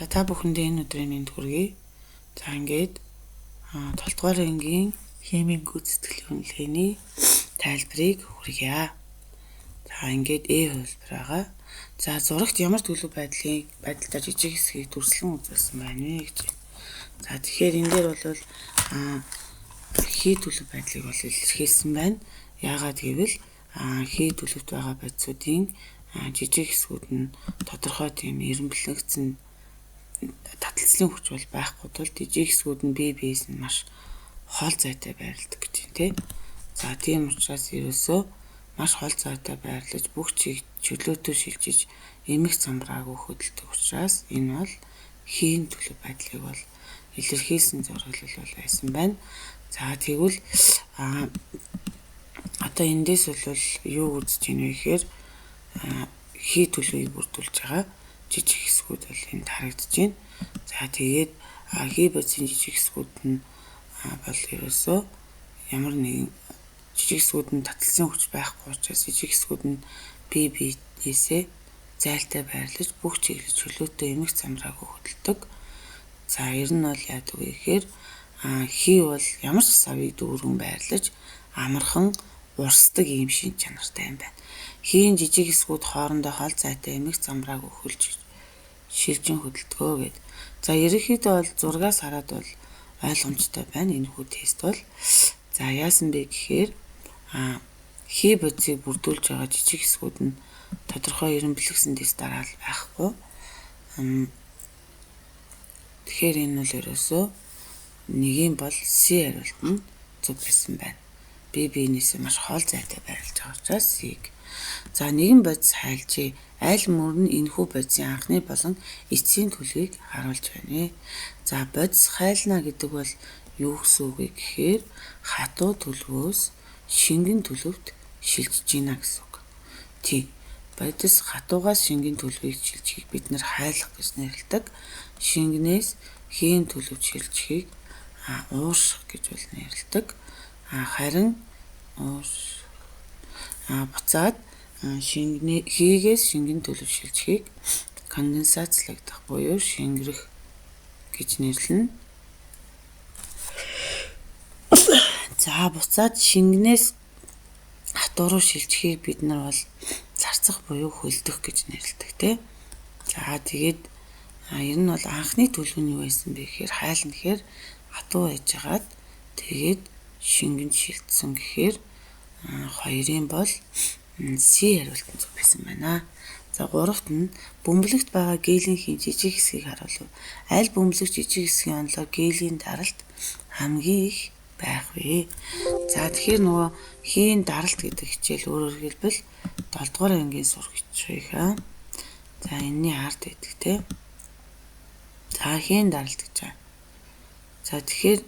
За та бүхэндээ энэ өдрийн мэнд хүргэе. За ингээд 7 дугаар ангийн химийн гүйцэтгэлийн үнэлгээний тайлбарыг хүргье. За ингээд хувилбар байгаа. За зурагт ямар төлөв байдлаар жижиг хэсгийг дүрслэн үзүүлсэн байна вэ гэж. За тэгэхээр энэ дээр бол хий төлөв байдлыг бол илэрхийлсэн байна. Яагаад гэвэл хий төлөвт байгаа бодисуудын жижиг хэсгүүд нь тодорхой тийм эренблэгдсэн таталцлын хүч бол байхгүй тул жижиг хэсгүүд нь бие биес нь маш хол зайтай байрладаг гэж байна тийм. За тийм учраас ерөөсөө маш хол зайтай байрлаж бүх чиг чөлөөтөө шилжиж эмх замбраагүй хөдөлдөг учраас энэ бол хийн төлөв байдлыг бол илэрхийлсэн зураглал бол байсан байна. За тэгвэл одоо эндээс бол юу үзэж байна вэ гэхээр хий төлөвийг бүрдүүлж байгаа жижиг хэсгүүд бол энд харагдаж байна. За тэгээд хий бодисын жижиг хэсгүүд нь бол ерөөсөө ямар нэгэн жижиг хэсгүүд нь таталцсан хүч байхгүй учраас жижиг хэсгүүд нь бие биесээ зайлтай байрлаж бүх чиглэл чөлөөтэй эмх замраагүй хөдөлдөг. За ер нь бол яадаг вэ гэхээр хий бол ямар ч савыг дүүрэн байрлаж амархан урсдаг ийм шин чанартай юм байна. Хийн жижиг хэсгүүд хоорондоо хол зайтай эмх замбрааг өхөлж шилжин хөдөлдгөө гэд. За ерөнхийдөө бол зургаас хараад бол ойлгомжтой байна энэ хүү тест бол. За яасан бэ гэхээр хий бодисыг бүрдүүлж байгаа жижиг хэсгүүд нь тодорхой эренблэгсэн тест дараал байхгүй. Тэгэхээр энэ бол ерөөсөө нэгийн бол C хариулт нь зөв байсан байна. Бие биенээсээ маш хол зайтай байрлаж байгаа учраас C-г. За нэгэн бодис хайлжээ. Аль мөр нь энэхүү бодисын анхны болон эцсийн төлөвийг харуулж байна. За бодис хайлна гэдэг бол юу гэсэн үг вэ гэхээр хатуу төлөвөөс шингэн төлөвт шилжиж гинэ гэсэн үг. Тийм. Бодис хатуугаас шингэн төлөвийг шилжихийг бид нэр хайлах гэж нэрлэдэг. Шингэнээс хийн төлөвт шилжихийг уурших гэж бол нэрлэдэг. Харин буцаад хийгээс шингэн төлөв шилжихийг конденсацлагдах буюу шингэрэх гэж нэрлэнэ. За буцаад шингэнээс хатуу руу шилжихийг бид нар бол зарцах буюу хөлдөх гэж нэрлэдэг тийм. За тэгээд ер нь бол анхны төлөв нь юу байсан бэ гэхээр хайлна гэхээр хатуу байжгаад тэгээд шингэн шилжсэн гэхээр хоёрын бол C хариулт нь зөв байсан байна. За гуравт нь бөмбөлөгт байгаа гелийн хийн жижиг хэсгийг харуулв. Аль бөмбөлөгт жижиг хэсгийн онолоор гелийн даралт хамгийн их байх вэ? За тэгэхээр нөгөө хийн даралт гэдэг хичээл өөрөөр хэлбэл 7 дугаар ангийн сурагчийнхаа за энэний ард байдаг тийм. За хийн даралт гэж байна. За тэгэхээр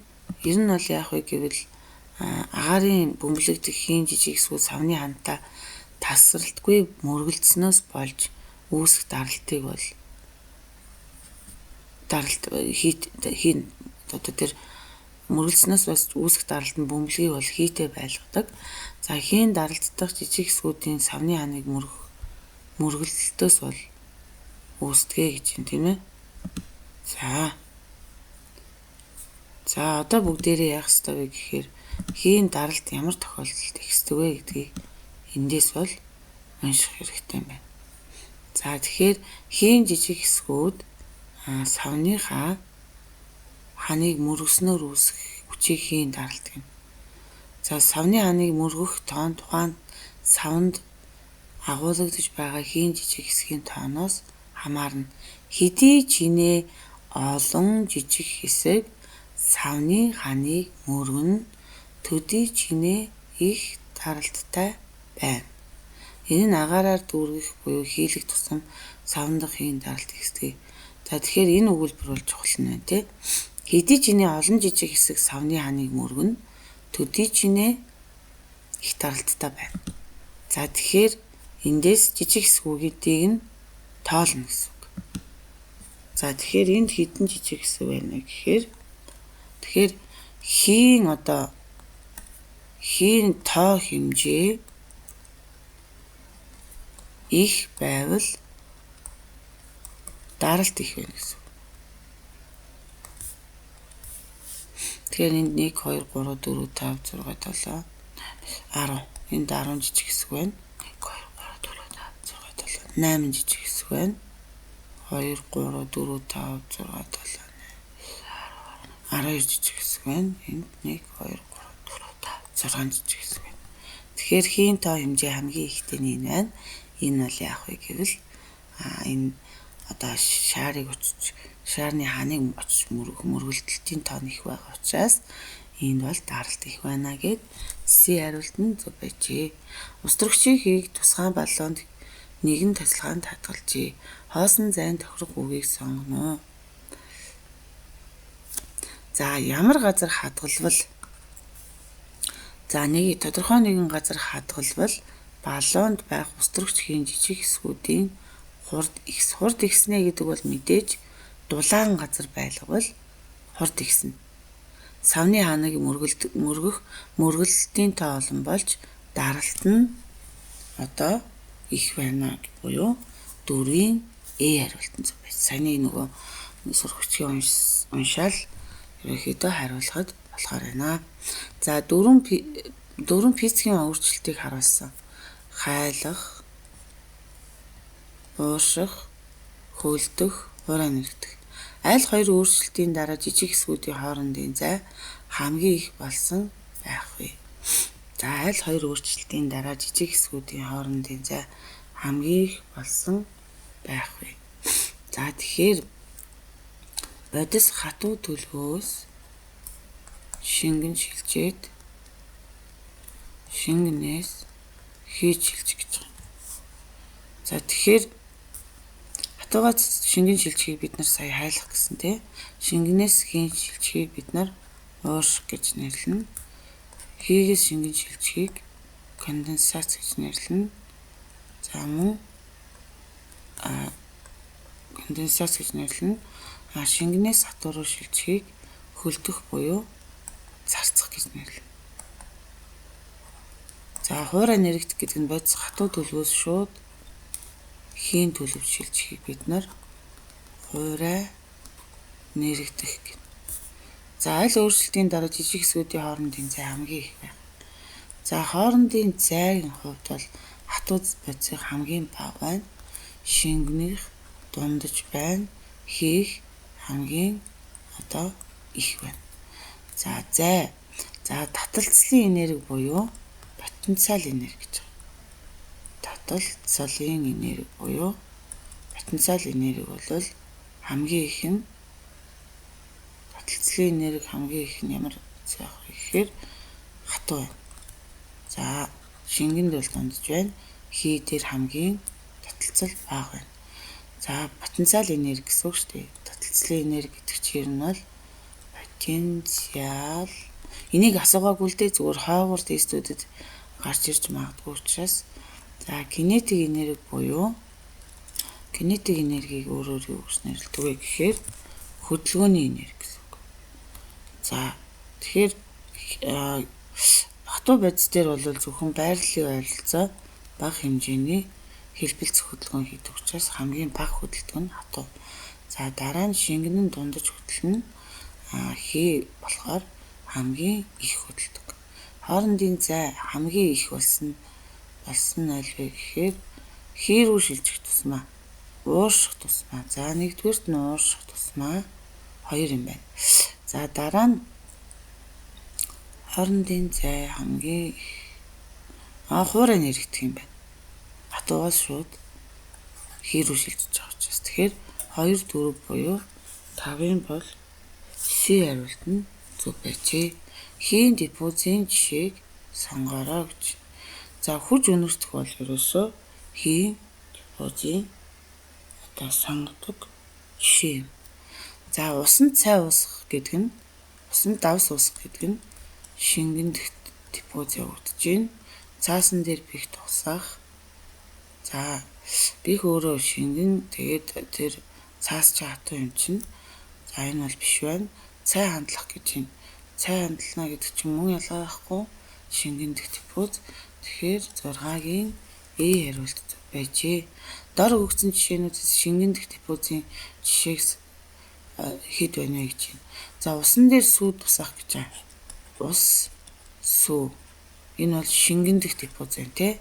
ер нь бол яах вэ гэвэл агаарын бөмбөлөгдөх хийн жижиг хэсгүүд савны ханта тасралтгүй мөргөлдснөөс болж үүсэх даралтыг бол хийн одоо тэр мөргөлдснөөс бас үүсэх даралт нь бөмбөлгийг бол хийтэй байлгадаг. За хийн даралт дахь жижиг хэсгүүдийн савны ханыг мөргөлдөлтөөс бол үүсдэгэ гэж юм тийм ээ. За одоо бүгдээрээ яах ёстой вэ гэхээр хийн даралт ямар тохиолдолд ихсдэг вэ гэдгийг эндээс бол унших хэрэгтэй юм байна. За тэгэхээр хийн жижиг хэсгүүд савныхаа ханыг мөргөснөөр үүсэх хүчийг хийн даралт гэнэ. За савны ханыг мөргөх тоон тухайн савнд агуулгадж байгаа хийн жижиг хэсгийн тооноос хамаарна. Хэдий чинээ олон жижиг хэсэг савны ханыг мөргөн төдий чинээ их даралттай байна. Энэ нь агаараар дүүргэх буюу хийлэх тусам савн дахь хийн даралт ихсдэг. За тэгэхээр энэ өгүүлбэр бол чухал нь байна тийм. Хэдий чинээ олон жижиг хэсэг савны ханыг мөргөн төдий чинээ их даралттай байна. За тэгэхээр эндээс жижиг хэсгүүдийг нь тоолно гэсэн үг. За тэгэхээр энд хэдэн жижиг хэсэг байна гэхээр тэгэхээр хийн тоо хэмжээ их байвал даралт их байна гэсэн. Тэгэхээр энд 1 2 3 4 5 6 7 10. Энд 10 жижиг хэсэг байна. 1 2 3 4 5 6 7 8 жижиг хэсэг байна. 2 3 4 5 6 7 12 жижиг хэсэг байна. Энд 1 2 3 4 5 6 жижиг хэсэг байна. Тэгэхээр хийн тоо хэмжээ хамгийн ихтэй нь энэ байна. Энэ бол яах вэ гэвэл энэ одоо шаарыг очиж шаарны ханыг очиж мөргөлдөлтийн тоо нь их байгаа учраас энд бол даралт их байна гэд C хариулт нь зөв байжээ. Устрагчийн хийг тусгай баллонд нэгэн тасалгаанд хадгалжээ. Хоосон зайн тохирох үгийг сонгоно. За ямар газар хадгалвал нэг тодорхой нэгэн газар хадгалвал баллонд байх устрагч хийн жижиг хэсгүүдийн хурд ихснэ гэдэг бол мэдээж дулаан газар байлгавал хурд ихснэ. Савны ханыг мөргөлтийн тоо олон болж даралт нь одоо их байна буюу 4-ийн хариулт нь зөв байж. Саяны нөгөө сурагчийн уншаал ерөнхийдөө хариулахад болохоор байна. За 4 физикийн өөрчлөлтийг харуулсан. Хайлах, уушрах, хөөлдөх, хуурай нэрэгдэх. Аль хоёр өөрчлөлтийн дараа жижиг хэсгүүдийн хоорондын зай хамгийн их болсон байх вэ? За аль хоёр өөрчлөлтийн дараа жижиг хэсгүүдийн хоорондын зай хамгийн их болсон байх вэ? За тэгэхээр бодис хатуу төлгөөс шингэн шилжээд шингэнээс хийж шилжих гэж байна. За тэгэхээр хатуугаас шингэн шилжихийг бид нар сая хайлах гэсэн тий. Шингэнээс хийн шилжихийг бид нар уушрах гэж нэрлэнэ. Хийгээс шингэн шилжихийг конденсац гэж нэрлэнэ. За мөн конденсац гэж нэрлэнэ. Шингэнээс хатуу руу шилжихийг хөлдөх буюу зарцах гэж нэрлэнэ. За хуурай нэрэгдэх гэдэг нь бодис хатуу төлгөөс шууд хийн төлөвт шилжихийг бид нар хуурай нэрэгдэх гэнэ. За аль өөрчлөлтийн дараа жижиг хэсгүүдийн хоорондын зай хамгийн их байх. За хоорондын зайгийн хувьд бол хатуу бодисыг хамгийн бага байна. Шингэнийх дундаж байна. Хийх хамгийн одоо их байна. За зай. За таталцлын энерги буюу потенциал энерги гэж байна. Таталцлын энерги буюу потенциал энерги бол хамгийн их нь таталцлын энерги хамгийн их нь ямар зайх вэ гэхээр хатуу байна. За шингэнд бол дундаж байна. Хий дээр хамгийн таталцал бага байна. За потенциал энерги гэсэн үг шүү дээ. Таталцлын энерги гэдэг чинь бол потенциал. Энийг асуугаагүй л дээ, зүгээр хаагуур тестүүдэд гарч ирж магадгүй учраас за кинетик энерги буюу кинетик энергийг өөрөөр юу гэж нэрлэдэг вэ гэхээр хөдөлгөөний энерги гэсэн үг. За тэгэхээр хатуу бодис дээр бол зөвхөн байрлалын ойролцоо бага хэмжээний хэлбэлц хөдөлгөөн хийдэг учраас хамгийн бага хөдөлгөөн нь хатуу. За дараа нь шингэн нь дундаж хөдөлнө. Хий болохоор хамгийн их хөдөлдөг. Хоорондын зай хамгийн их болсон аль вэ гэхээр хий рүү шилжих тусмаа уушрах тусмаа. За нэгдүгээрт нь уушрах тусмаа 2 юм байна. За дараа нь хоорондын зай хамгийн их хуурай нэрэгдэх юм байна. Хатуугаас шууд хий рүү шилжиж байгаа учраас. Тэгэхээр 2 4 буюу 5-ын бол C хариулт нь зөв байжээ. Хийн диффузийн жишээг сонгоорой гэж. За хүч өнөртөх бол ерөөсөө хийн диффузийн одоо сонгодог жишээ юм. За усанд цай уусгах гэдэг нь усанд давс уусгах гэдэг нь шингэн диффуз явагдаж байна. Цаасан дээр бих тусах. За бих өөрөө шингэн тэгээд тэр цаас чи хатуу юм чинь. За энэ бол биш байна. Цай хандлах гэж юм. Цай хандлана гэдэг чинь мөн ялгаа байхгүй. Шингэн диффуз. Тэгэхээр 6-гийн хариулт байжээ. Дор өгсөн жишээнүүдээс шингэн диффузийн жишээг хэд байна вэ гэж байна. За усан дээр сүү тусах гэж байна. Ус, сүү. Энэ бол шингэн дэх депоз байна тий.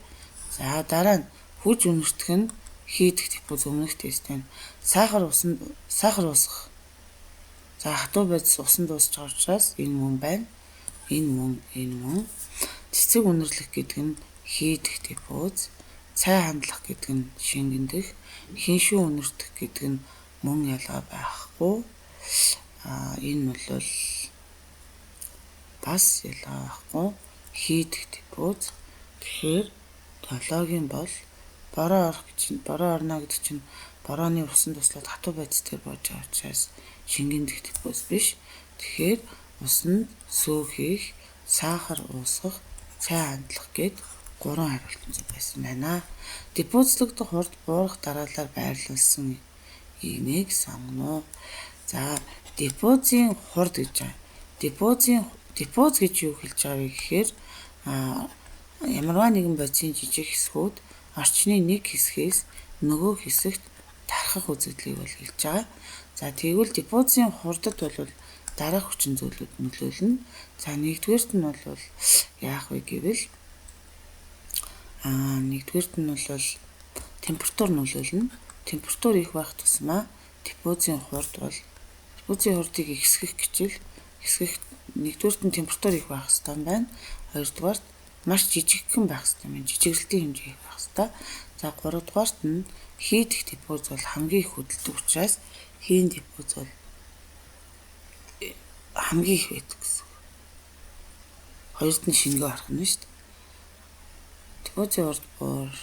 За дараа нь хүж үнэртэх нь хийдэх депоз өмнөх тест байна. Сахар уусгах. За хатуу байдас усан дуусч байгаа учраас энэ мөн байна. Энэ мөн. Цэцэг үнэрлэх гэдэг нь хийдэх депоз. Цай хандлах гэдэг нь шингэндэх. Хиншүү үнэртэх гэдэг нь мөн ялгаа байхгүй. Энэ бол бас ялгаа байхгүй. Хийдэх депоз. Тэгэхээр толоогийн бол бороо орно гэдэг чинь борооны усан туслаад хатуу байдас дээр бож байгаа учраас шингэндэх депоз биш. Тэгэхээр усанд сүү хийх, сахар уусгах, цай хандлах гэд 3 хариулт байсан байна. Депозлогдох хурд буурах дараалал байрлуулсан иймийг сонгоно. За депозийн хурд гэж байна. Депоз гэж юу хэлж байгаа вэ гэхээр ямарваа нэгэн бодисын жижиг хэсгүүд орчны нэг хэсгээс нөгөө хэсэгт тархах үзэгдлийг бол хэлж байгаа. За тэгвэл депозийн хурдад бол дараах хүчин зүйлүүд нөлөөлнө. За нэгдүгээрт нь бол яах вэ гэвэл нэгдүгээрт нь бол температур нөлөөлнө. Температур их байх тусмаа депозийн хурдыг ихсгэх гिचэл нэгдүгээрт нь температур их байх ёстой байна. Хоёрдугаарт маш жижигхэн байх ёстой юм. Жижиглэлтийн хэмжээ их байх ёстой. За гуравдугаарт нь хийдэх депоз бол хамгийн их хөдөлдөг учраас хийн депоз бол хамгийн их байдаг гэсэн. Хоёрт нь шингээ харах нь шүү дээ. Депозийн хурд буур.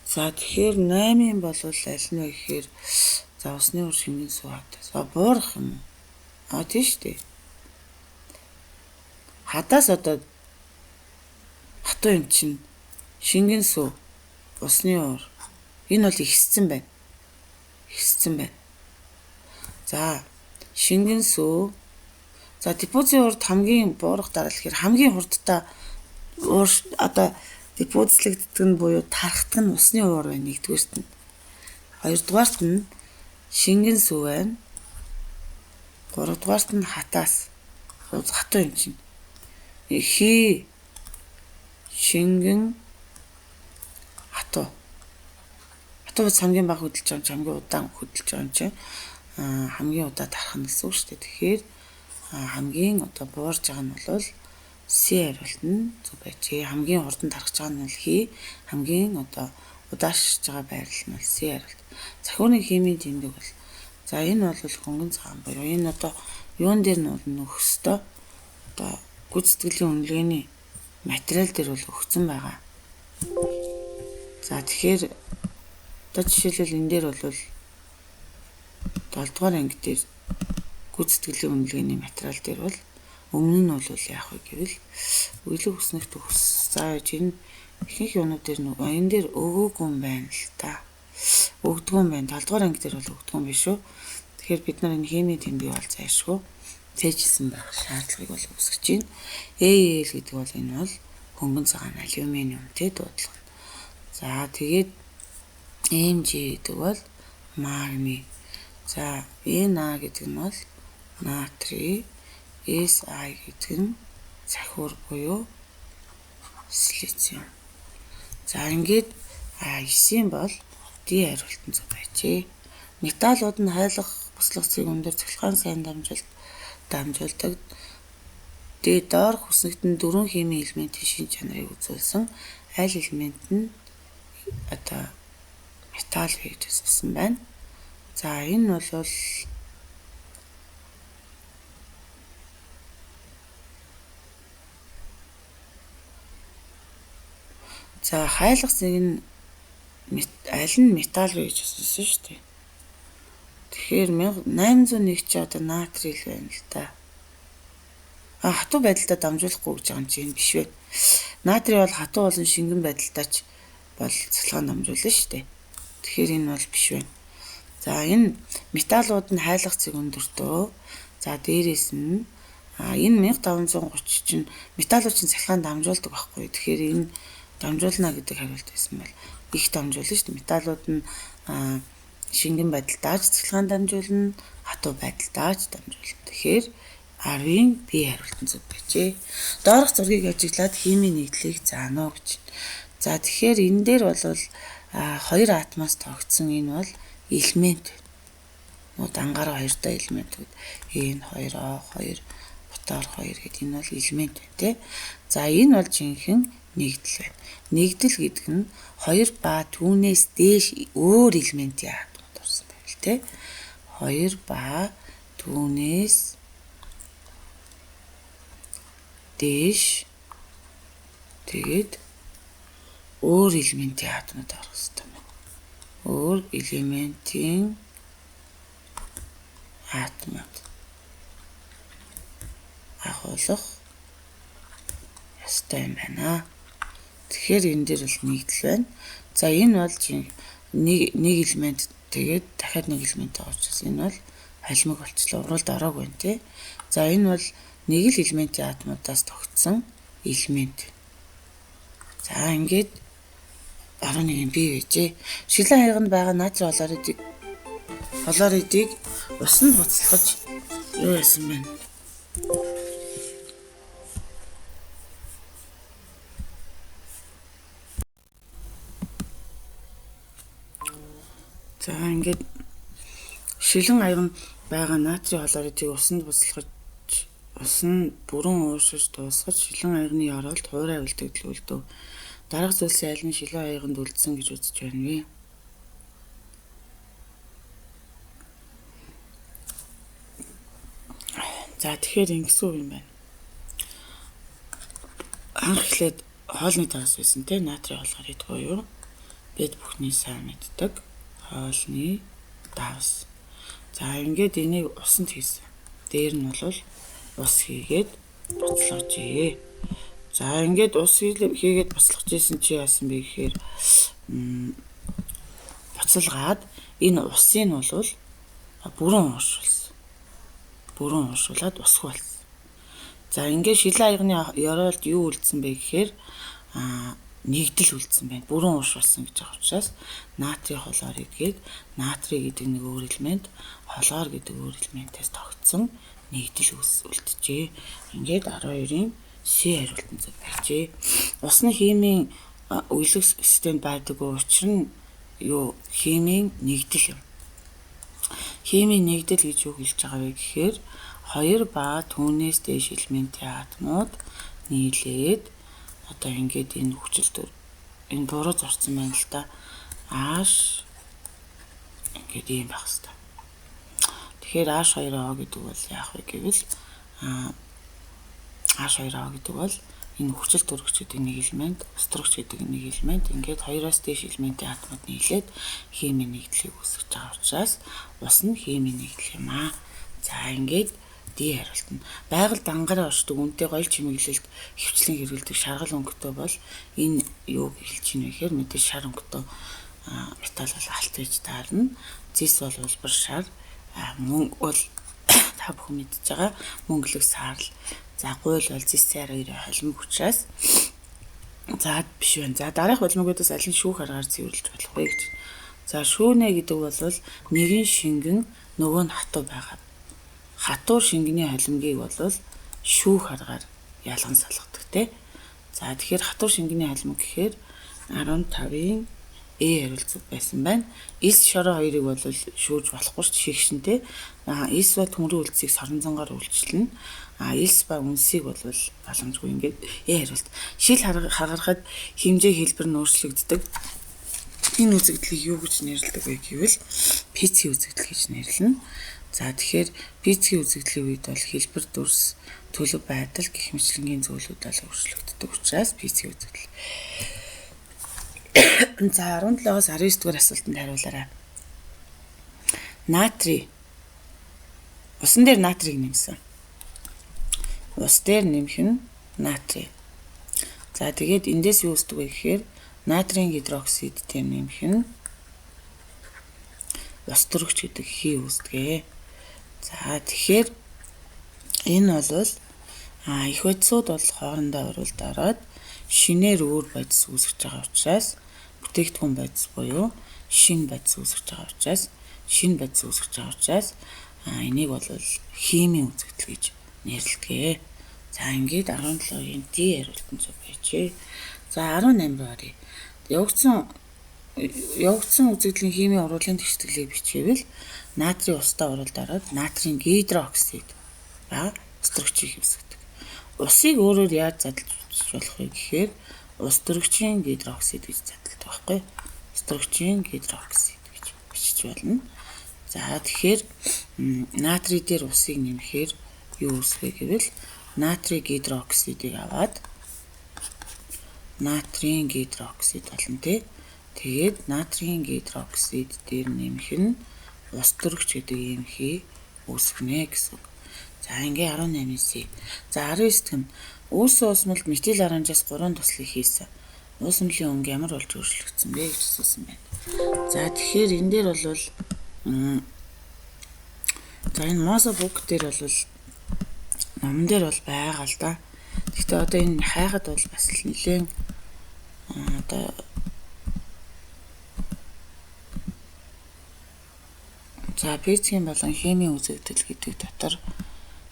За тэгэхээр 8-ын бол аль нь вэ гэхээр за усны ур шингэн сүү хатаа. За буурах юм. Тийм шүү дээ. Хадаас одоо хатуу юм чинь шингэн сүү, усны ур. Энэ бол ихссэн байна. За шингэн сүү. За депозийн хурд хамгийн буурах дараалал гэхээр хамгийн хурдтай одоо депозлогддог нь буюу тархдаг нь усны уур байна нэгдүгээрт нь. Хоёрдугаарт нь шингэн сүү байна. Гуравдугаарт нь хатаас хатуу юм чинь. Хий шингэн хатуу. Хатуу хамгийн бага хөдөлж байгаа юм, хамгийн удаан хөдөлж байгаа юм чинь хамгийн удаа тарах нь гэсэн үг шүү дээ. Тэгэхээр хамгийн одоо буурж байгаа нь бол C хариулт нь зөв байжээ. Хамгийн хурдан тархаж байгаа нь бол хий, хамгийн одоо удаашрж байгаа байрлал нь бол C хариулт. Цахиуны химийн тэмдэг бол за энэ бол хөнгөн цагаан буюу энэ одоо юун дээр нь бол нөхөх ёстой. Одоо гүйцэтгэлийн үнэлгээний материал дээр бол өгсөн байгаа. За тэгэхээр одоо жишээлбэл энэ дээр бол 7 дугаар анги дээр гүйцэтгэлийн үнэлгээний материал дээр бол өмнө нь бол яах вэ гэвэл өглөө хүснэх төгс. За энэ ихэнх юмнууд дээр нөгөө энэ дээр өгөөгүй юм байна л та. Өгдгөө юм байна. 7 дугаар анги дээр бол өгдгөө юм биш үү? Тэгэхээр бид нар энэ химийн тэмдэг бол зайлшгүй цээжилсэн байх шаардлагыг бол үүсгэж байна. AL гэдэг бол энэ бол хөнгөн цагаан алюминиумтэй дуудлага. За тэгээд MG гэдэг бол магний. За Na гэдэг нь бол натрий, Si гэдэг нь цахиур буюу силициум. За ингээд 9 бол D хариулт нь зөв байжээ. Металлууд нь хайлах буслахцыг өндөр цахилгаан сайн дамжуулдаг. Тэгээд доор хүснэгтэн 4 химийн элементийн шин чанарыг үзүүлсэн аль элемент нь одоо металл гэж хэлсэн байна. За энэ бол за хайлах зэг нь аль нь металл вэ гэж хэлсэн шүү дээ. Тэгэхээр 801 чи одоо натрий л байна л да. Хатуу байдалтай дамжуулахгүй гэж байгаа юм чинь биш вэ? Натрий бол хатуу болон шингэн байдалтай ч бол цахилгаан дамжуулна шүү дээ. Тэгэхээр энэ бол биш байна. За энэ металлууд нь хайлах зэг өндөртөө. За дээрээс нь энэ 1530 чинь металлууд чинь цахилгаан дамжуулдаг байхгүй. Тэгэхээр энэ дамжуулна гэдэг хариулт байсан бол их дамжуулна шүү дээ. Металлууд нь шингэн байдалтай цахилгаан дамжуулна, хатуу хатуу байдалтай ч дамжуулна. Тэгэхээр 10-ийн B хариултын зөв байжээ. Доорх зургийг ажиглаад химийн нэгдлийг заано гэж. За тэгэхээр энэ дээр бол хоёр атомоос тогтсон энэ бол элемент. Дангаар хоёртой элемент гэд N2O2 бутаар 2 гэдэг энэ бол элемент байна тий. За энэ бол жинхэнэ нэгдэл байна. Нэгдэл гэдэг нь 2 ба түүнээс дээш өөр элементийн атомд орсон байв тий. 2 ба түүнээс дээш тэгээд өөр элементийн атомд орох хэрэгтэй байна. Өөр элементийн атомд агуулах ёстой юм байна. Тэгэхээр энэ дээр бол нэгдэл байна. За энэ бол нэг элемент тэгээд дахиад нэг элемент оруулчихсан. Энэ бол холимог болчихлоо. Уралд ороогүй байна тий. За энэ бол нэг л элементийн атомудаас тогтсон элемент. За ингээд 11 B байжээ. Шилэн хаяганд байгаа натрий хлоридыг усанд буцалгаж юу яасан бэ? За ингээд шилэн хаяганд байгаа натрий хлоридыг усанд буцалгаж ус нь бүрэн уушиж дуусгаж шилэн хаягны оролт хуурай үлдэгдэл үлдв. Дарга зүйлсийн аль нь шилэн хаяганд үлдсэн гэж үзэж байна вэ? За тэгэхээр ингэсэн юм байна. Анх эхлээд хоолны дагас байсан те натрий хлорид буюу бид бүхний сайн мэддэг хоолны дагас. За ингээд энийг усанд хийсэн. Дээр нь бол ус хийгээд буцалгажээ. За ингээд ус хийгээд буцалгаж исэн чи яасан бэ гэхээр буцалгаад энэ усын нь бол бүрэн уушруулсан. Бүрэн уушруулад усгүй болсон. За ингээд шилэн хаягны ёроолд юу үлдсэн бэ гэхээр нэгдэл үлдсэн байна. Бүрэн уушруулсан гэж байгаа учраас натрий хлорид гээд натрий гэдэг нэг өөр элемент, хлор гэдэг өөр элементээс тогтсон нэгдэл үлджээ. Ингээд 12-ийн C хариултан зөв байжээ. Усны химийн үйлчлэх системд байдаг учир нь юу? Химийн нэгдэл юм. Химийн нэгдэл гэж юу хэлж байгаа вэ гэхээр 2 ба түүнээс дээш элементийн атомууд нийлээд одоо ингээд энэ хүчил энэ буруу зурсан байна л да. H ингээд ийм байх хэвээр. Тэгэхээр H2O гэдэг бол яах вэ гэвэл H2O гэдэг бол энэ хүчил төрөгч гэдэг нэг элемент, ус төрөгч гэдэг нэг элемент ингээд 2-оос дээш элементийн атомууд нийлээд химийн нэгдлийг үүсгэж байгаа учраас ус нь химийн нэгдэл юм аа. За ингээд D хариултна. Байгаль дангаараа оршдог үнэтэй гоёл чимэглэлд хөвчлэн хэрэглэдэг шаргал өнгөтэй бол энэ юу хэлж ийн вэ гэхээр мэдээж шар өнгөтэй металл бол алт гэж таарна. Зис бол улбар шар, мөнгө бол та бүхэн мэдж байгаа мөнгөлөг саарл. За гуйл бол зисээр холимог учраас за биш байна. За дараах холимогоодоос аль нь шүүх аргаар цэвэрлж болох вэ гэж. За шүүнэ гэдэг бол нэгэн шингэн нөгөө нь хатуу байгаа. Хатуур шингэний холимгийг бол шүүх аргаар ялган салгадаг те. За тэгэхээр хатуур шингэний холимог гэхээр 15-ийн E хариулт байсан байна. Эс шороо хоёрыг бол шүүж болохгүй шигшинтэй. Эс ба төмрийн үлдсийг соронзонгаар үйлчлэнэ. Эс ба үнсийг бол боломжгүй ингээд E хариулт. Шил хагарахад хэмжээ хэлбэр нь өөрчлөгддөг. Энэ үзэгдлийг юу гэж нэрлэдэг вэ гэвэл пицци үзэгдэл гэж нэрлэнэ. За тэгэхээр пицци үзэгдлийн үед бол хэлбэр дүрс, төлөв байдал гэх мэтлэнгийн зүйлүүд бол өөрчлөгддөг учраас пицци үзэгдэл. За 17-оос 19 дугаар асуултанд хариулаарай. Натрий. Усан дээр натрийг нэмсэн. Ус дээр нэмэх нь натрий. За тэгээд эндээс юу үүсдэг вэ гэхээр натрийн гидроксид тийм нэмэх нь ус төрөгч гэдэг хий үүсдэг. За тэгэхээр энэ бол их бодисууд бол хоорондоо уриалд ороод шинээр өөр бодис үүсгэж байгаа учраас бүтээгдэхүүн бодис буюу шинэ бодис үүсгэж байгаа учраас шинэ бодис үүсгэж байгаа учраас Энийг бол химийн үзэгдэл гэж нэрлэдэг. За ингээд 17-ийн D хариултан зөв байжээ. За 18 руу оръё. Явагдсан үзэгдлийн химийн урвалын тэгшлэлийг бичгээвэл натрийн устай уралд ороод натрийн гидрооксид ба устөрөгчийг хэвсгдэг. Усыг өөрөөр яаж задлж болох вэ гэхээр устөрөгчийн гидрооксид гэж задлдаг байхгүй. Устөрөгчийн гидрооксид гэж бичиж болно. За тэгэхээр натрий дээр усыг нэмэхээр юу үүсвэ гэвэл натрий гидрооксидыг аваад натрийн гидрооксид болно тий. Тэгээд натрийн гидрооксид дээр нэмэх нь устөрөгч гэдэг юм хий үүсгэнэ гэсэн. За ингээ 18-ээс. За 19-т нь үүсэн усмалд метил оранжаас 3 туслыг хийсэн. Уусмлын өнгө ямар болж өөрчлөгдсөн бэ гэж асуусан байна. За тэгэхээр энэ дээр бол за энэ мозобук дээр бол номон дээр бол байгаа л да. Гэхдээ одоо энэ хайхад бол бас нэлээд одоо за физикийн болон химийн үзэгдэл гэдэг дотор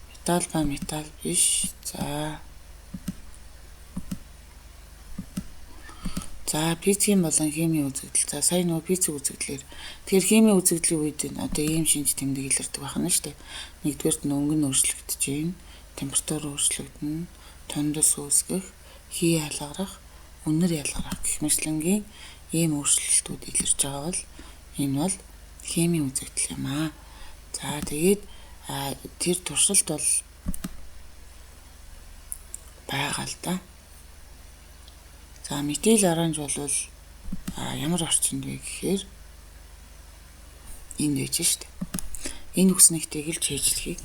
металл ба металл биш. За физикийн болон химийн үзэгдэл. За сая нөгөө физик үзэгдлэр тэгэхээр химийн үзэгдлийн үед одоо ийм шинж тэмдэг илэрдэг байна шүү дээ. Нэгдүгээрт нь өнгө нь өөрчлөгдөж байна. Температур өөрчлөгдөнө, тундас үүсгэх, хий ялгарах, үнэр ялгарах гэх мэтлэнгийн ийм өөрчлөлтүүд илэрж байгаа бол энэ бол химийн үзэгдэл юм аа. За тэгээд тэр туршилт бол байгаа л да. За метил оранж бол ямар орчинд вэ гэхээр энд байж штэ. Энэ үснэгтэйг л чийжлэхийг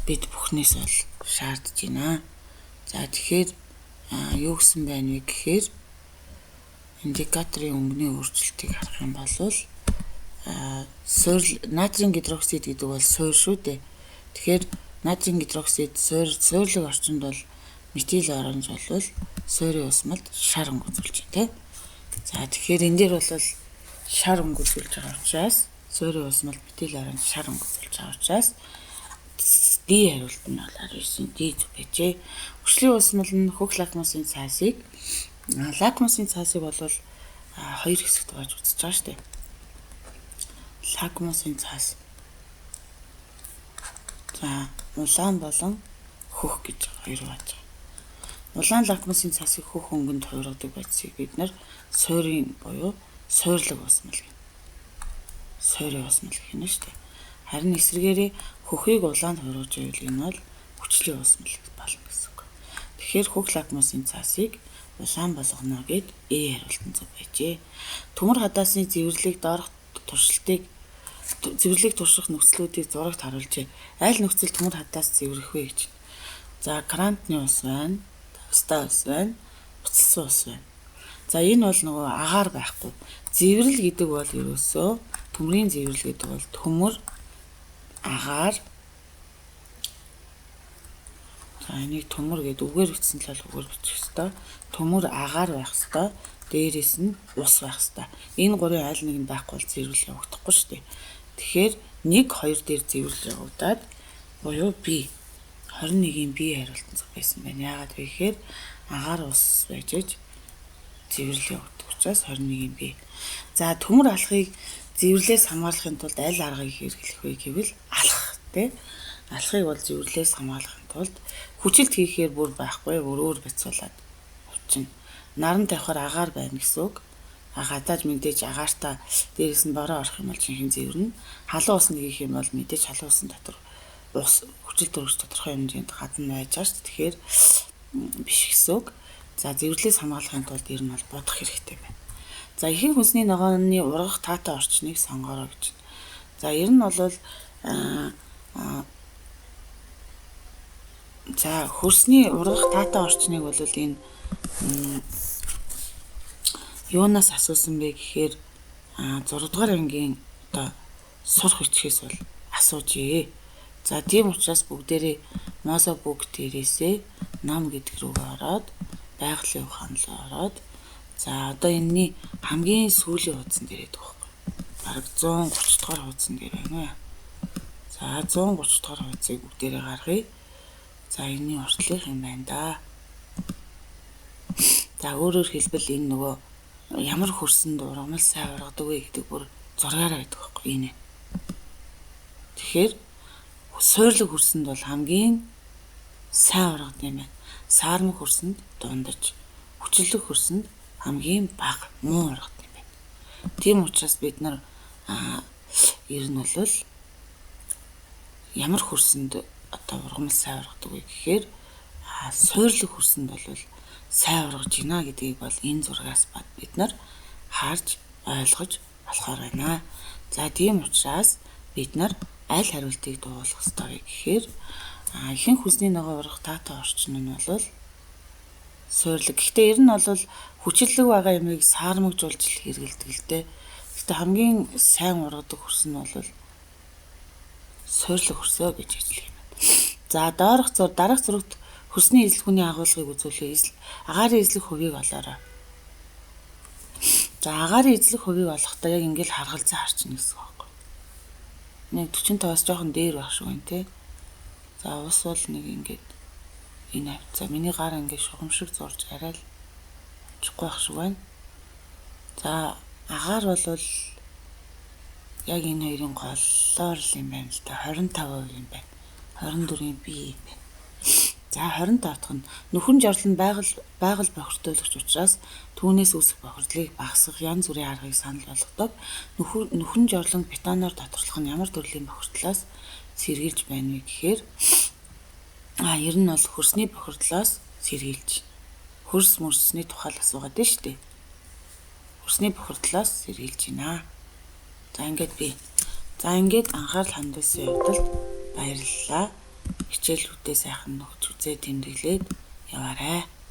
бид бүхнээс бол шаардж байна. За тэгэхээр юу гэсэн байна вэ гэхээр индикаторын өнгөний өөрчлөлтийг харах юм бол натрийн гидроксид гэдэг бол суур шүү дээ. Тэгэхээр натрийн гидроксид суурлаг орчинд бол метил оранж бол суурийн усмалд шар өнгө үзүүлж байна тийм. За тэгэхээр энэ дээр бол шар өнгө үзүүлж байгаа учраас суурийн усмалд метил оранж шар өнгө үзүүлж байгаа учраас D хариулт нь бол 19-ийн D зүг байжээ. Хүчлийн усмал нь хөх лакмусын цаасыг бол хоёр хэсэгт хувааж үзэж байгаа шүү дээ. Лакмусын цаас. За улаан болон хөх гэж хоёр хувааж байгаа. Улаан лакмусын цаасыг хөх өнгөнд хувиргадаг байцыг бид нар суурийн буюу суурлаг усмал гэнэ. Суурийн усмал гэнэ шүү дээ. Харин эсвэргээрээ хөхийг улаанд хувиргаж байвал энэ бол хүчлийн усмал болно гэсэн үг. Тэгэхээр хөх лакмусын цаасыг улаан болгоно гэд хариултан зөв байжээ. Төмөр хадаасны зэвэрлийг доорх турших нөхцлүүдийг зурагт харуулжээ. Аль нөхцөл төмөр хадаас зэврэх вэ гэж. За крантны ус байна, тавстай ус байна, буцалсан ус байна. За энэ бол нөгөө агаар байхгүй. Зэврэл гэдэг бол ерөөсөө төмрийн зэврэл гэдэг бол төмөр агаар. За энийг төмөр гэдэг үгээр бичсэн л үгээр бичих ёстой. Төмөр агаар байх ёстой. Дээрээс нь ус байх ёстой. Энэ гурийн аль нэг нь байхгүй бол зэврэл явагдахгүй шүү дээ. Тэгэхээр 1 2 дээр зэврэл явагдаад буюу B 21-ийн B хариултан зөв байсан байна. Яагаад вэ гэхээр агаар ус байж зэврэл явагдах учраас 21-ийн B. За төмөр алхахыг зэврлээс хамгаалахын тулд аль аргыг хэрэглэх вэ гэвэл алхах тий. Алхахыг бол зэврлээс хамгаалахын тулд хүчилт хийхээр бүр байхгүй өөр бяцуулаад авчина. Наран тавихаар агаар байна гэсэн үг. Гадааж мэдээж агаарта дээрээс нь бороо орох юм бол жинхэнэ зэвэрнэ. Халуун усны хийх юм бол мэдээж халуун усны дотор ус хүчил төрөж тодорхой хэмжээнд гадна байж байгаа шүү дээ. Тэгэхээр биш гэсэн үг. За зэврлээс хамгаалахын тулд ер нь бол бодох хэрэгтэй байна. За ихэнх хүнсний ногооны ургах таатай орчныг сонгоорой гэж. За ер нь бол за хөрсний ургах таатай орчныг бол энэ юунаас асуусан бэ гэхээр 6 дугаар ангийн одоо сурах бичгээс бол асуужээ. За тийм учраас бүгдээрээ мозобук дээрээсээ нам гэдэг рүүгээ ороод байгалийн ухаан руу ороод за одоо энэний хамгийн сүүлийн хуудсан дээр байдаг байхгүй. Бараг 130 дугаар хуудсан дээр байна уу. За 130 дахь хуудсыг бүгдээрээ гаргая. За энэний уртлах юм байна да. За өөрөөр хэлбэл энэ нөгөө ямар хөрсөнд ургамал сайн ургадаг вэ гэдэг бүр зургаараа байдаг байхгүй энэ. Тэгэхээр суурлаг хөрсөнд бол хамгийн сайн ургадаг юм байна. Саармаг хөрсөнд дундаж, хүчлэг хөрсөнд хамгийн бага муу ургадаг юм байна. Тийм учраас бид нар ер нь бол ямар хөрсөнд одоо ургамал сайн ургадаг вэ гэхээр суурлаг хөрсөнд бол сайн ургаж гинэ гэдгийг бол энэ зургаас бид нар харж ойлгож болохоор байна. За тийм учраас бид нар аль хариултыг дуулах ёстой вэ гэхээр ихэнх хүнсний ногоо ургах таатай орчин нь бол суурлаг. Гэхдээ ер нь бол хүчлэг байгаа юмыг саармагжуулж хэрэгэлдэг л дээ. Гэхдээ хамгийн сайн ургадаг хөрс нь бол суурлаг хөрсөө гэж хэлдэг юм. За дараах зурагт хөрсний эзлэх хүний агуулгыг үзүүлээ. Агаарын эзлэх хувийг олоорой. За агаарын эзлэх хувийг олохдоо яг ингээл харгалзан харчна гэсэн үг байхгүй. Нэг 45-аас жоохон дээр байх шиг байна те. За ус бол нэг ингээд энэ авт. За миний гар ингээд шугам шиг зурж арай л чихгүй байх шиг байна. За агаар бол яг энэ хоёрын голлоор л юм байна л да. 25% юм байна. 24-ийн бие юм байна. За 25 дахь нь нөхөн жорлон байгаль бохирдуулагч учраас түүнээс үүсэх бохирдлыг багасгах янз бүрийн аргыг санал болгодог. Нөхөн жорлон бетоноор тодорхойлох нь ямар төрлийн бохирдлоос сэргийлж байна вэ гэхээр ер нь бол хөрсний бохирдлоос сэргийлж. Хөрс мөрсний тухай л асуугаад байна шүү дээ. Хөрсний бохирдлоос сэргийлж байна. За ингээд анхаарал хандуулсан явдалд баярлалаа. Хичээлүүдээ сайхан нөхөж үзээ тэмдэглээд яваарай.